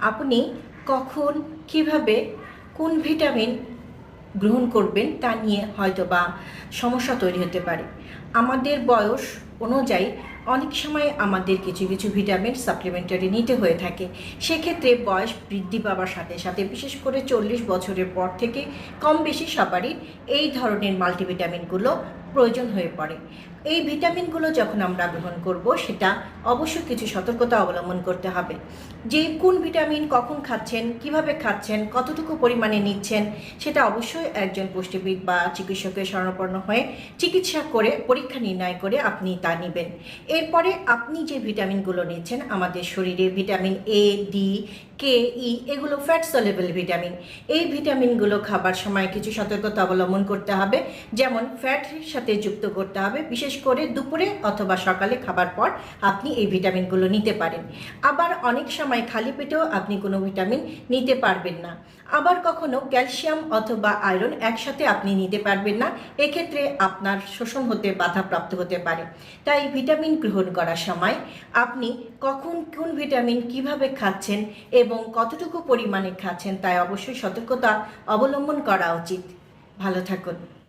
আপনি কখন কিভাবে কোন ভিটামিন গ্রহণ করবেন তা নিয়ে হয়তোবা সমস্যা তৈরি হতে পারে। আমাদের বয়স অনুযায়ী অনেক সময় আমাদের কিছু কিছু ভিটামিন সাপ্লিমেন্টারি নিতে হয়ে থাকে। সেক্ষেত্রে বয়স বৃদ্ধি পাওয়ার সাথে সাথে বিশেষ করে 40 বছরের পর থেকে কম বেশি সবারই এই ধরনের মাল্টিভিটামিনগুলো প্রয়োজন হয়ে পড়ে। এই ভিটামিনগুলো যখন আমরা গ্রহণ করব সেটা অবশ্যই কিছু সতর্কতা অবলম্বন করতে হবে। যে কোন ভিটামিন কখন খাচ্ছেন, কিভাবে খাচ্ছেন, কতটুকু পরিমাণে নিচ্ছেন সেটা অবশ্যই একজন পুষ্টিবিদ বা চিকিৎসকের শরণাপন্ন হয়ে চিকিৎসা করে পরীক্ষা নির্ণয় করে আপনি তা নেবেন। এরপরে আপনি যে ভিটামিনগুলো নিচ্ছেন, আমাদের শরীরে ভিটামিন এ, ডি, কে, ই এগুলো ফ্যাট সলেবল ভিটামিন। এই ভিটামিনগুলো খাবার সময় কিছু সতর্কতা অবলম্বন করতে হবে, যেমন ফ্যাটের সাথে যুক্ত করতে হবে। বিশেষ করে দুপুরে অথবা সকালে খাবার পর আপনি এই ভিটামিনগুলো নিতে পারেন। আবার অনেক সময় খালি পেটেও আপনি কোনো ভিটামিন নিতে পারবেন না। আবার কখনো ক্যালসিয়াম অথবা আয়রন একসাথে আপনি নিতে পারবেন না, এক্ষেত্রে আপনার শোষণ হতে বাধাপ্রাপ্ত হতে পারে। তাই ভিটামিন গ্রহণ করার সময় আপনি কখন কোন ভিটামিন কিভাবে খাচ্ছেন এবং কতটুকু পরিমাণে খাচ্ছেন তাই অবশ্যই সতর্কতা অবলম্বন করা উচিত। ভালো থাকুন।